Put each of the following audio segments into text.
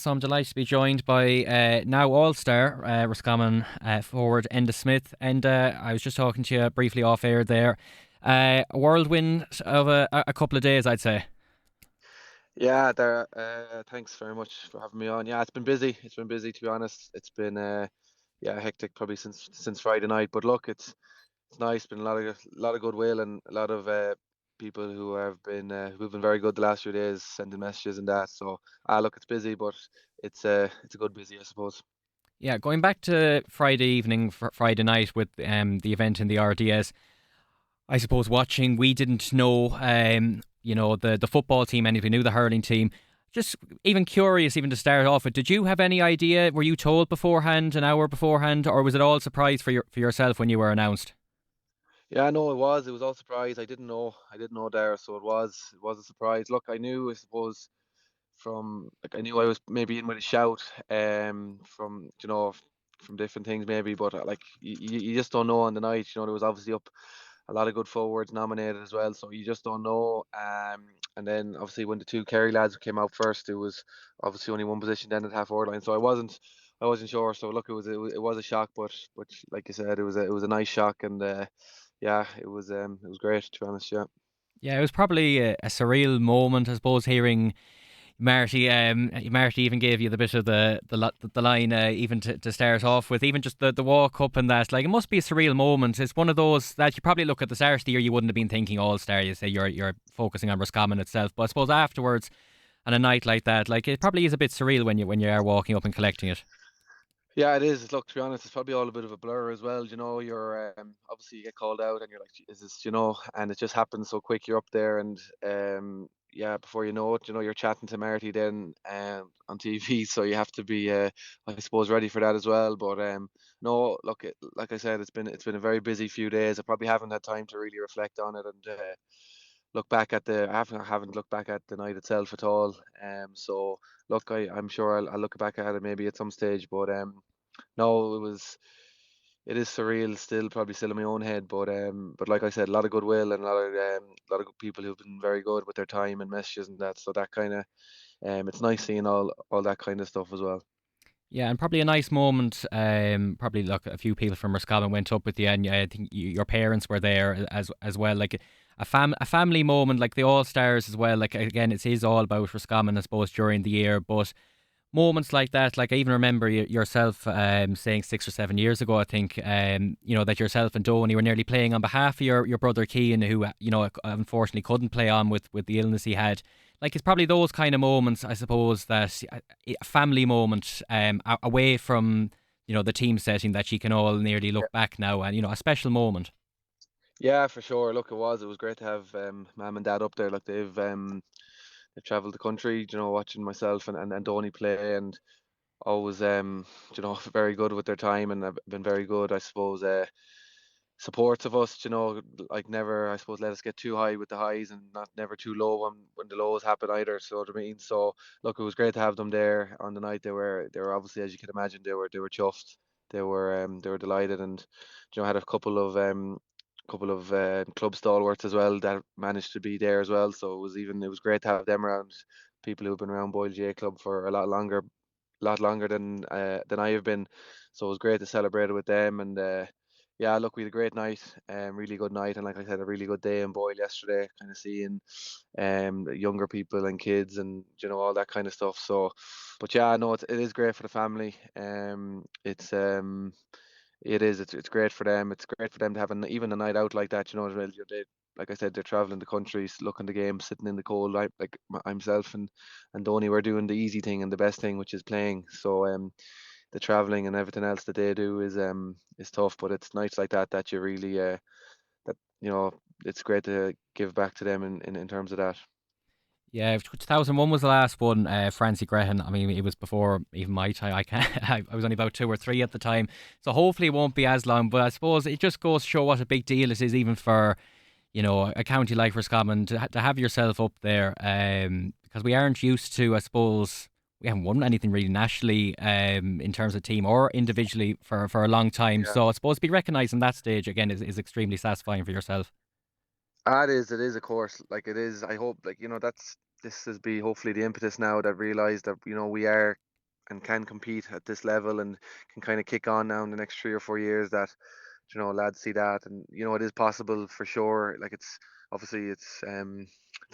So I'm delighted to be joined by now Allstar Roscommon forward Enda Smith. And I was just talking to you briefly off air there. A whirlwind of a couple of days, I'd say. Yeah, there. Thanks very much for having me on. Yeah, it's been busy. It's been busy to be honest. It's been yeah, hectic probably since Friday night. But look, it's nice. Been a lot of goodwill and a lot of people who've been very good the last few days, sending messages and that. So look, it's busy, but it's a good busy, I suppose. Yeah, going back to Friday evening, Friday night with the event in the RDS. I suppose watching, we didn't know, the football team, and if we knew the hurling team. Just even curious, even to start off with, did you have any idea? Were you told beforehand, an hour beforehand, or was it all surprise for yourself when you were announced? Yeah, no, it was. It was all surprise. I didn't know. I didn't know there, so it was a surprise. Look, I knew, I suppose, I knew I was maybe in with a shout from from different things maybe, but like you just don't know on the night. There was obviously up a lot of good forwards nominated as well, so you just don't know. And then obviously when the two Kerry lads came out first, it was obviously only one position then at half forward line, so I wasn't sure. So look, it was a shock, but like you said, it was a nice shock, and yeah, it was great to be honest. Yeah. Yeah, it was probably a surreal moment, I suppose, hearing Marty even gave you the bit of the line, even to start off with, even just the walk up and that. Like, it must be a surreal moment. It's one of those that you probably look at the start of the year, you wouldn't have been thinking All Star. You say you're focusing on Roscommon itself, but I suppose afterwards, on a night like that, like it probably is a bit surreal when you are walking up and collecting it. Yeah, it is. Look, to be honest, it's probably all a bit of a blur as well. You're obviously you get called out and you're like, is this, and it just happens so quick. You're up there and yeah, before you know it, you're chatting to Marty then on TV, so you have to be, I suppose, ready for that as well. But no, look, like I said, it's been a very busy few days. I probably haven't had time to really reflect on it and look back at I haven't looked back at the night itself at all. So look, I'm sure I'll look back at it maybe at some stage, but no, it is surreal still, probably still in my own head, but like I said, a lot of goodwill and a lot of good people who've been very good with their time and messages and that. So that kind of it's nice seeing all that kind of stuff as well. Yeah, and probably a nice moment. Probably look, a few people from Roscommon went up with you, and I think your parents were there as well. Like a family moment, like the All Stars as well. Like again, it is all about Roscommon, I suppose, during the year. But moments like that, like I even remember yourself saying 6 or 7 years ago, I think, that yourself and Donny were nearly playing on behalf of your brother Keane, who unfortunately couldn't play on with the illness he had. Like it's probably those kind of moments, I suppose, that a family moment, away from the team setting, that you can all nearly look back now, and a special moment. Yeah, for sure. Look, it was great to have mum and dad up there. Like they've travelled the country, watching myself and Donny play, and always very good with their time and have been very good, I suppose. Supports of us, like never, I suppose, let us get too high with the highs and not never too low when the lows happen either. So what I mean. So look, it was great to have them there on the night. They were obviously, as you can imagine, they were chuffed. They were delighted, and had a couple of club stalwarts as well that managed to be there as well. So it was great to have them around, people who've been around Boyle J Club for a lot longer than I have been. So it was great to celebrate it with them. And yeah, look, we had a great night, really good night, and like I said, a really good day in Boyle yesterday. Kind of seeing the younger people and kids, and all that kind of stuff. So, but yeah, no, it is great for the family. It's great for them. It's great for them to have even a night out like that. As well. Like I said, they're traveling the country, looking the game, sitting in the cold. Like myself and Donny were doing the easy thing and the best thing, which is playing. So the traveling and everything else that they do is tough, but it's nights like that you really that it's great to give back to them in terms of that. Yeah, 2001 was the last one. Francie Graham. I mean, it was before even my time. I can't. I was only about 2 or 3 at the time, so hopefully it won't be as long. But I suppose it just goes to show what a big deal it is, even for a county like Roscommon, to have yourself up there. Because we aren't used to. I suppose we haven't won anything really nationally, in terms of team or individually for a long time. Yeah. So I suppose to be recognised on that stage again is extremely satisfying for yourself. It is, of course. I hope, this is be hopefully the impetus now that realize that we are. and can compete at this level and can kind of kick on now in the next 3 or 4 years, that lads see that, and it is possible for sure. Like, it's obviously it's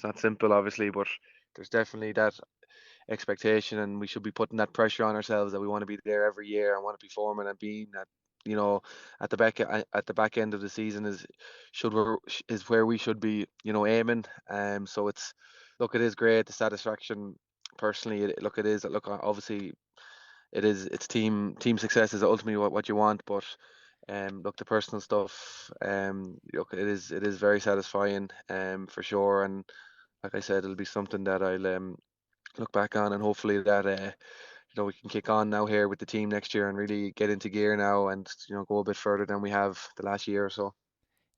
not simple, obviously, but there's definitely that expectation, and we should be putting that pressure on ourselves that we want to be there every year and want to be performing and being at you know at the back end of the season should we is where we should be aiming. So it's look, it is great, the satisfaction. Personally, look, it is, look, obviously it's team success is ultimately what you want, but look, the personal stuff, look, it is very satisfying, for sure. And like I said, it'll be something that I'll look back on, and hopefully that we can kick on now here with the team next year and really get into gear now, and go a bit further than we have the last year or so.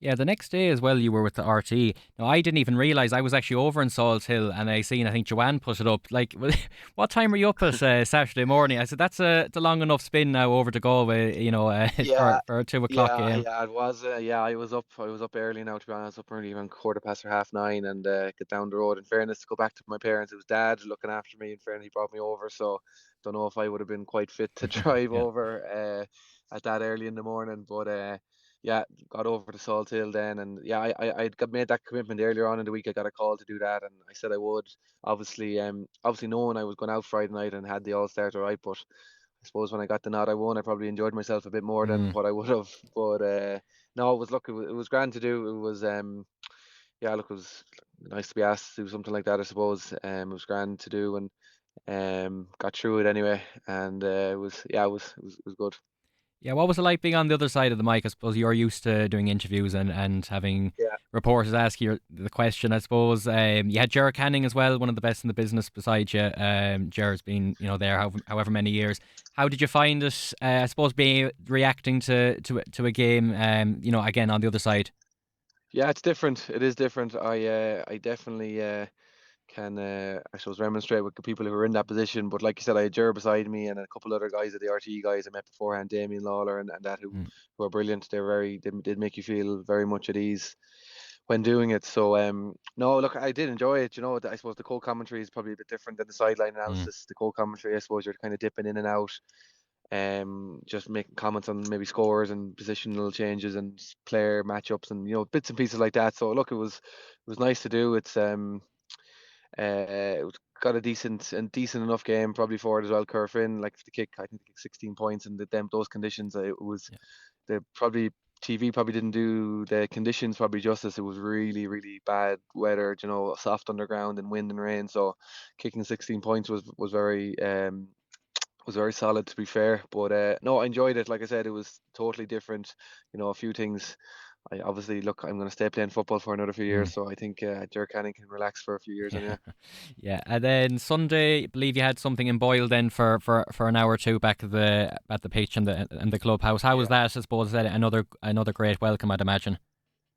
Yeah, the next day as well, you were with the RT. Now, I didn't even realise I was actually over in Salt Hill, and I think Joanne put it up. Like, what time were you up at Saturday morning? I said, it's a long enough spin now over to Galway, Yeah, for a 2 o'clock yeah, game. yeah. It was. Yeah, I was up early now. To be honest, I was up early, around quarter past or 9:30, and get down the road. In fairness, to go back to my parents, it was Dad looking after me. In fairness, he brought me over, so don't know if I would have been quite fit to drive Yeah. over at that early in the morning. But yeah, got over to Salt Hill then, and yeah, I'd got made that commitment earlier on in the week. I got a call to do that, and I said I would. Obviously knowing I was going out Friday night and had the All-Star to write, but I suppose when I got the nod, I won. I probably enjoyed myself a bit more than Mm. what I would have. But no, it was grand to do. It was yeah, look, it was nice to be asked to do something like that, I suppose. It was grand to do, and got through it anyway. And it was good. Yeah, what was it like being on the other side of the mic? I suppose you're used to doing interviews and having Yeah, reporters ask you the question. I suppose you had Ger Canning as well, one of the best in the business beside you. Ger's been there however many years. How did you find it? I suppose being reacting to a game. Again on the other side. yeah, it's different. It is different. I definitely can I suppose remonstrate with the people who are in that position. But like you said, I had Ger beside me and a couple other guys at the RTE guys I met beforehand, Damien Lawler and that Mm, who are brilliant. They did make you feel very much at ease when doing it. So no, look, I did enjoy it. I suppose the co-commentary is probably a bit different than the sideline mm. analysis. The co-commentary, I suppose, you're kind of dipping in and out, just making comments on maybe scores and positional changes and player matchups and bits and pieces like that. So look, it was nice to do. It got a decent enough game probably for it as well. Kerfin, like the kick, I think they kicked 16 points in those conditions. It was Yeah. the probably TV probably didn't do the conditions probably justice. It was really, really bad weather, soft underground and wind and rain. So kicking 16 points was very solid, to be fair. But no, I enjoyed it. Like I said, it was totally different. A few things. I obviously look. I'm going to stay playing football for another few Mm. years, so I think Ger Canning can relax for a few years Yeah, anyway. yeah. And then Sunday, I believe you had something in Boyle then for an hour or two back at the pitch and the clubhouse. How was Yeah. that? I suppose that another great welcome, I'd imagine.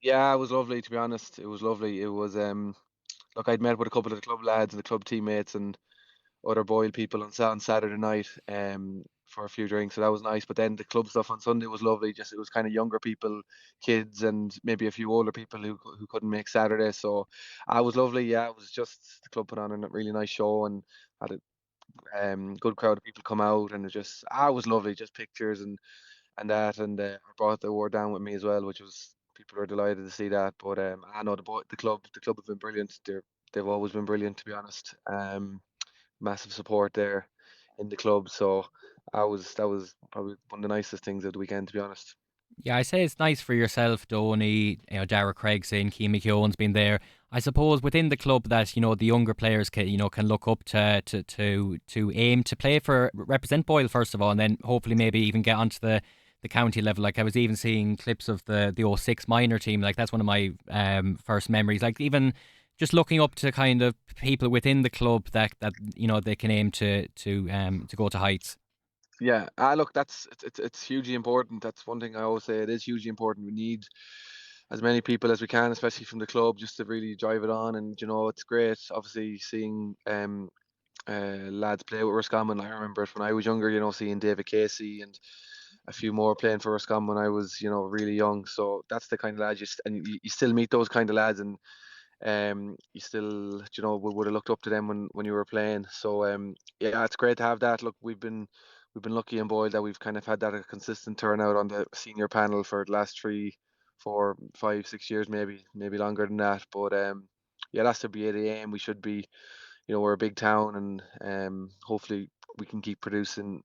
Yeah, it was lovely, to be honest. It was lovely. It was look, I'd met with a couple of the club lads and the club teammates and other Boyle people on Saturday night for a few drinks, so that was nice. But then the club stuff on Sunday was lovely. Just it was kind of younger people, kids, and maybe a few older people who couldn't make Saturday. So I was lovely. Yeah, it was just the club put on a really nice show and had a good crowd of people come out, and it was lovely. Just pictures and that, and I brought the award down with me as well, which was people were delighted to see that. But I know the club have been brilliant. They've always been brilliant, to be honest. Massive support there in the club. So that was probably one of the nicest things of the weekend, to be honest. Yeah, I say it's nice for yourself, Donny, Dara Craig's in, Keane McKeown's been there. I suppose within the club that the younger players can look up to aim to play for represent Boyle first of all, and then hopefully maybe even get onto the county level. Like I was even seeing clips of the '06 minor team. Like that's one of my first memories. Like even just looking up to kind of people within the club that they can aim to go to heights. Yeah, look, it's hugely important. That's one thing I always say. It is hugely important. We need as many people as we can, especially from the club, just to really drive it on. And it's great, obviously, seeing lads play with Roscommon. I remember it when I was younger. Seeing David Casey and a few more playing for Roscommon when I was, really young. So that's the kind of lads and you still meet those kind of lads, and you still, would have looked up to them when you were playing. So yeah, it's great to have that. Look, we've been lucky and boiled that we've kind of had that a consistent turnout on the senior panel for the last 3, 4, 5, 6 years, maybe longer than that. But yeah, that's to be the aim. We should be, we're a big town, and hopefully we can keep producing.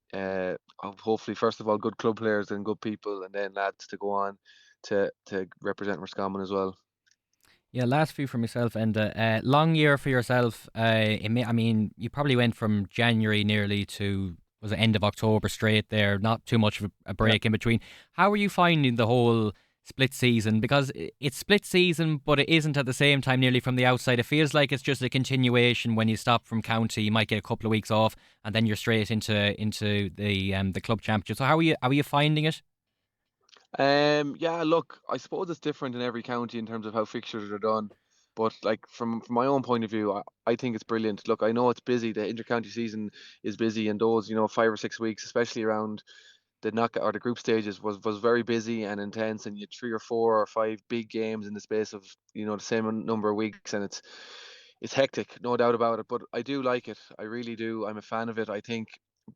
Hopefully, first of all, good club players and good people, and then lads to go on to represent Roscommon as well. Yeah, last few for myself, and long year for yourself. I mean, you probably went from January nearly to was it end of October straight there. Not too much of a Yeah. break in between. How are you finding the whole split season? Because it's split season, but it isn't at the same time. Nearly from the outside, it feels like it's just a continuation. When you stop from county, you might get a couple of weeks off, and then you're straight into the club championship. So how are you finding it? Yeah, look, I suppose it's different in every county in terms of how fixtures are done. But like from my own point of view, I think it's brilliant. Look, I know it's busy. The intercounty season is busy, and those, 5 or 6 weeks, especially around the knockout or the group stages, was very busy and intense, and you had 3 or 4 or 5 big games in the space of the same number of weeks, and it's hectic, no doubt about it. But I do like it. I really do. I'm a fan of it. I think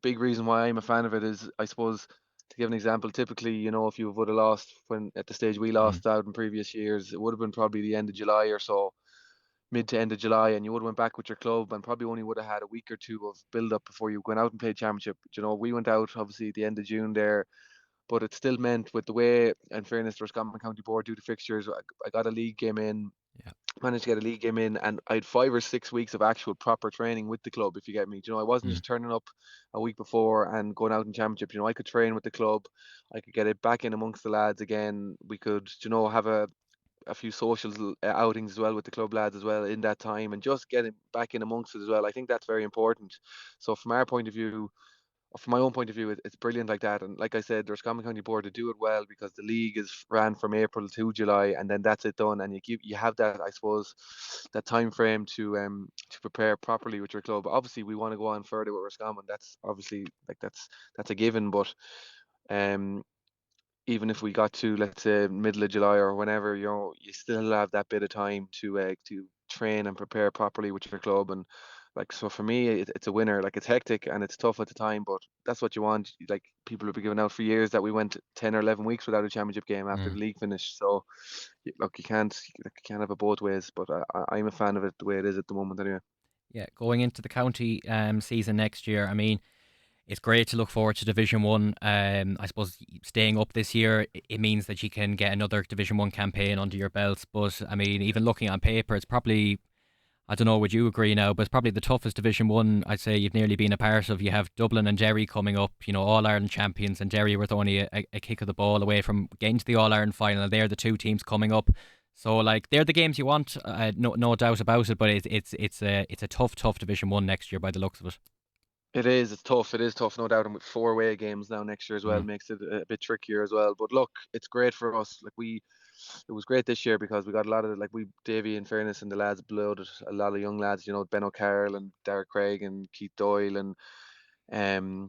big reason why I'm a fan of it is, I suppose, to give an example, typically, if you would have lost when at the stage we Mm, lost out in previous years, it would have been probably the end of July or so, mid to end of July, and you would have went back with your club and probably only would have had a week or two of build up before you went out and played championship. We went out obviously at the end of June there, but it still meant, with the way, in fairness, the Roscommon County Board do the fixtures, I got a league game in, yeah. managed to get a league game in, and I had 5 or 6 weeks of actual proper training with the club, if you get me. I wasn't Mm, just turning up a week before and going out in championship. I could train with the club, I could get it back in amongst the lads again. We could, have a few social outings as well with the club lads as well in that time, and just getting back in amongst it as well. I think that's very important. So from our point of view, from my own point of view, it's brilliant like that. And like I said, there's Common County Board to do it well, because the league is ran from April to July, and then that's it done. And you have that, I suppose, that time frame to prepare properly with your club. Obviously, we want to go on further with Roscommon. That's obviously, like, that's a given. But um, even if we got to, let's say, middle of July or whenever, you still have that bit of time to train and prepare properly with your club. And like, so for me, it's a winner. Like, it's hectic and it's tough at the time, but that's what you want. Like, people have been giving out for years that we went 10 or 11 weeks without a championship game after the mm. league finished. So look, you can't have it both ways. But I'm a fan of it the way it is at the moment, anyway. Yeah, going into the county season next year. I mean, it's great to look forward to Division One. I suppose staying up this year, it means that you can get another Division One campaign under your belt. But I mean, even looking on paper, it's probably, I don't know, would you agree now? But it's probably the toughest Division One I'd say you've nearly been a part of. You have Dublin and Derry coming up, All Ireland champions, and Derry were only a kick of the ball away from getting to the All Ireland final. They're the two teams coming up. So like they're the games you want, no doubt about it. But it's a tough Division One next year by the looks of it. It is. It's tough. It is tough, no doubt. And with 4 away games now next year as well, Mm, makes it a bit trickier as well. But look, it's great for us. Like, it was great this year because we got a lot of, like, we Davy, in fairness, and the lads blooded a lot of young lads. Ben O'Carroll and Derek Craig and Keith Doyle and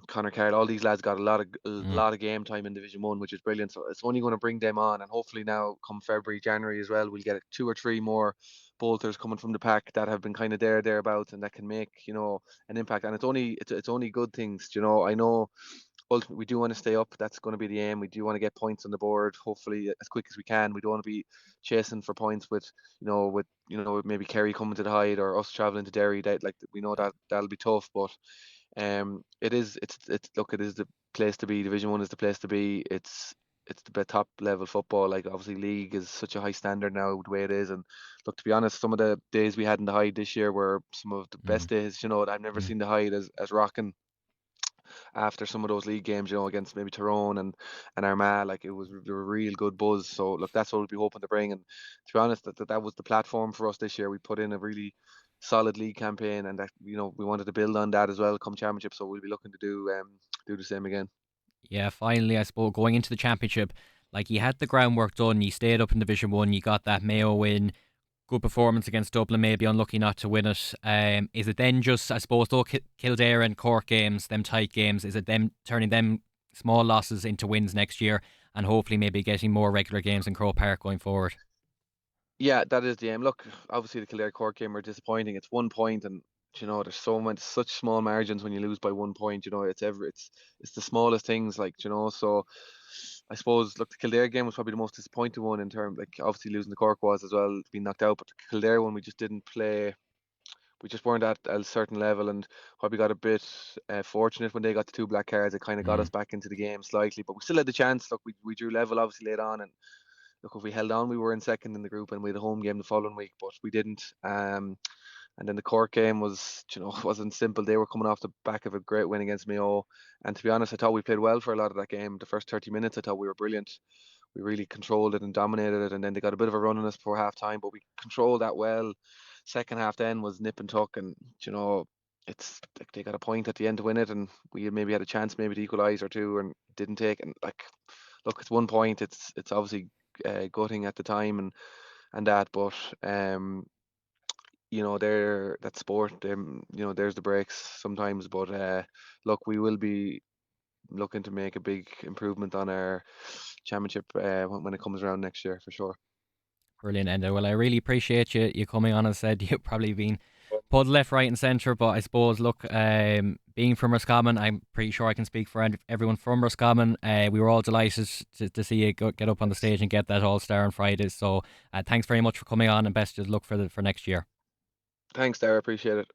Connor Carroll. All these lads got a mm. lot of game time in Division One, which is brilliant. So it's only going to bring them on, and hopefully now, come February, January as well, we'll get 2 or 3 more bolters coming from the pack that have been kind of thereabouts, and that can make an impact. And it's only good things. I know ultimately we do want to stay up. That's going to be the aim. We do want to get points on the board, hopefully as quick as we can. We don't want to be chasing for points with maybe Kerry coming to the Hyde or us traveling to Derry. That, like, we know that that'll be tough, but it is the place to be. Division One is the place to be. It's the top level football. Like, obviously, league is such a high standard now the way it is. And look, to be honest, some of the days we had in the Hyde this year were some of the Mm, best days. I've never mm. seen the Hyde as rocking after some of those league games, against maybe Tyrone and Armagh. Like, it was a real good buzz. So look, that's what we'll be hoping to bring. And to be honest, that was the platform for us this year. We put in a really solid league campaign, and that we wanted to build on that as well come championship. So we'll be looking to do the same again. Yeah, finally, I suppose going into the championship, like you had the groundwork done. You stayed up in Division One. You got that Mayo win. Good performance against Dublin. Maybe unlucky not to win it. Is it then just, I suppose, though, Kildare and Cork games, them tight games? Is it them turning them small losses into wins next year, and hopefully maybe getting more regular games in Croke Park going forward? Yeah, that is the aim. Look, obviously the Kildare Cork game were disappointing. It's 1 point, and there's so much such small margins when you lose by 1 point. It's the smallest things, like So I suppose, look, the Kildare game was probably the most disappointing one in terms, like, obviously losing the Cork was as well, being knocked out, but the Kildare one we just didn't play. We just weren't at a certain level, and probably got a bit fortunate when they got the two black cards. It kind of got Mm. us back into the game slightly, but we still had the chance. Look, we drew level obviously late on, and look, if we held on, we were in second in the group, and we had a home game the following week, but we didn't. And then the Cork game was, wasn't simple. They were coming off the back of a great win against Mayo, and to be honest, I thought we played well for a lot of that game. The first 30 minutes, I thought we were brilliant. We really controlled it and dominated it, and then they got a bit of a run on us before half time, but we controlled that well. Second half then was nip and tuck, and it's like they got a point at the end to win it, and we maybe had a chance maybe to equalise or two and didn't take. And, like, look, it's 1 point. It's obviously gutting at the time, and that, but they're that sport. There's the breaks sometimes, but look, we will be looking to make a big improvement on our championship when it comes around next year for sure. Brilliant, Enda. Well, I really appreciate you coming on. As I said, you've probably been pulled left, right, and centre, but I suppose, look, being from Roscommon, I'm pretty sure I can speak for everyone from Roscommon. We were all delighted to see you get up on the stage and get that All-Star on Friday. So thanks very much for coming on, and best of luck for next year. Thanks, Dara. Appreciate it.